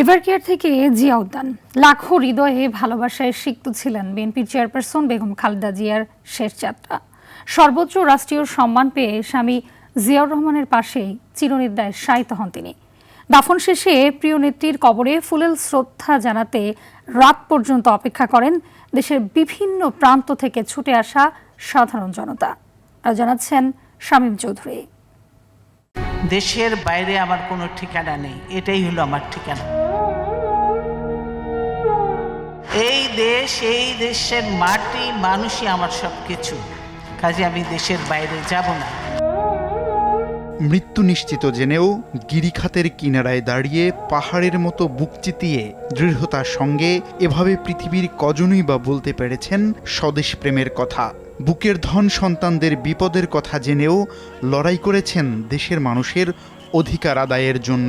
এভারকেয়ার থেকে জিয়া উদ্যান। লাখো হৃদয়ে ভালোবাসায় সিক্ত ছিলেন বিএনপির চেয়ারপারসন বেগম খালেদা জিয়ার শেষ যাত্রা। সর্বোচ্চ রাষ্ট্রীয় সম্মান পেয়ে স্বামী জিয়াউর রহমানের পাশেই চিরনিদ্রায় শায়িত হন তিনি। দাফন শেষে প্রিয় নেত্রীর কবরে ফুলেল শ্রদ্ধা জানাতে রাত পর্যন্ত অপেক্ষা করেন দেশের বিভিন্ন প্রান্ত থেকে ছুটে আসা সাধারণ জনতা। আর জানাচ্ছেন শামীম চৌধুরী। দেশের বাইরে আমার কোনো ঠিকানা নেই, এটাই হলো আমার ঠিকানা। এই দেশ, এই দেশের মাটি, মানুষই আমার সব কিছু, কাজে আমি দেশের বাইরে যাব না। মৃত্যু নিশ্চিত জেনেও গিরিখাতের কিনারায় দাঁড়িয়ে পাহাড়ের মতো বুক চিতিয়ে দৃঢ়তার সঙ্গে এভাবে পৃথিবীর কজনই বা বলতে পেরেছেন স্বদেশ প্রেমের কথা। বুকের ধন সন্তানদের বিপদের কথা জেনেও লড়াই করেছেন দেশের মানুষের অধিকার আদায়ের জন্য।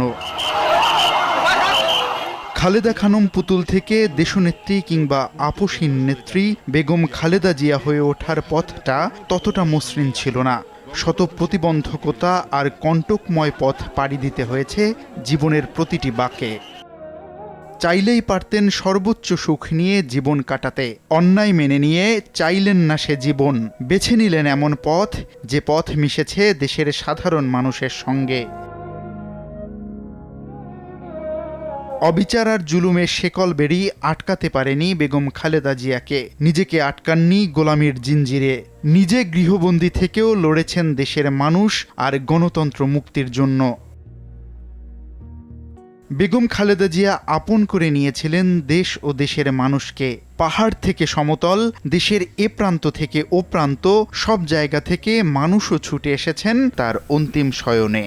খালেদা খানম পুতুল থেকে দেশনেত্রী কিংবা আপসহীন নেত্রী বেগম খালেদা জিয়া হয়ে ওঠার পথটা ততটা মসৃণ ছিল না। শত প্রতিবন্ধকতা আর কণ্টকময় পথ পাড়ি দিতে হয়েছে জীবনের প্রতিটি বাঁকে। চাইলেই পারতেন সর্বোচ্চ সুখ নিয়ে জীবন কাটাতে, অন্যায় মেনে নিয়ে চাইলেন না সে জীবন, বেছে নিলেন এমন পথ যে পথ মিশেছে দেশের সাধারণ মানুষের সঙ্গে। অবিচার আর জুলুমের শেকল বেড়ি আটকাতে পারেনি বেগম খালেদা জিয়াকে। নিজেকে আটকাননি গোলামির জিঞ্জিরে। নিজে গৃহবন্দী থেকেও লড়েছেন দেশের মানুষ আর গণতন্ত্র মুক্তির জন্য। বেগম খালেদা জিয়া আপন করে নিয়েছিলেন দেশ ও দেশের মানুষকে। পাহাড় থেকে সমতল, দেশের এ প্রান্ত থেকে ও প্রান্ত, সব জায়গা থেকে মানুষও ছুটে এসেছেন তার অন্তিম শয়নে।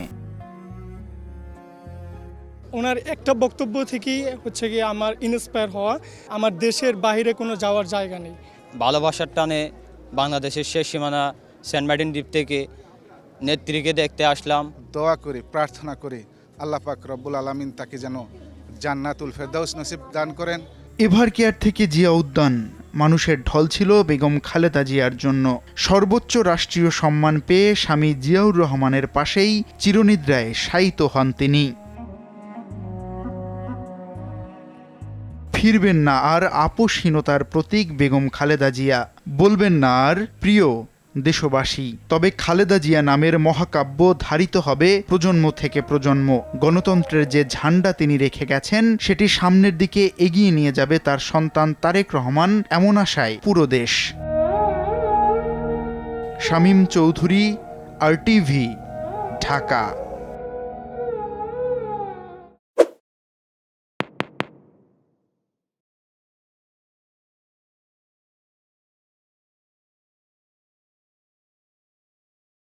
ওনার একটা বক্তব্য থেকেই হচ্ছে গিয়ে আমার ইন্সপায়ার হওয়া, আমার দেশের বাইরে কোনো যাওয়ার জায়গা নেই। ভালোবাসার টানে বাংলাদেশের শেষ সীমানা সেন্ট মার্টিন দ্বীপ থেকে নেত্রীকে দেখতে আসলাম। দোয়া করি, প্রার্থনা করি আল্লাহ পাক রব্বুল আলামিন তাকে যেন জান্নাতুল ফেরদাউস নসিব দান করেন। এভারকেয়ার থেকে জিয়া উদ্যান মানুষের ঢল ছিল বেগম খালেদা জিয়ার জন্য। সর্বোচ্চ রাষ্ট্রীয় সম্মান পেয়ে স্বামী জিয়াউর রহমানের পাশেই চিরনিদ্রায় শায়িত হন তিনি। ফিরবেন না আর আপোষহীনতার প্রতীক বেগম খালেদা জিয়া, বলবেন না আর প্রিয় দেশবাসী। তবে খালেদা জিয়া নামের মহাকাব্য ধারিত হবে প্রজন্ম থেকে প্রজন্ম। গণতন্ত্রের যে ঝান্ডা তিনি রেখে গেছেন সেটি সামনের দিকে এগিয়ে নিয়ে যাবে তার সন্তান তারেক রহমান, এমন আশায় পুরো দেশ। শামীম চৌধুরী, RTV, ঢাকা।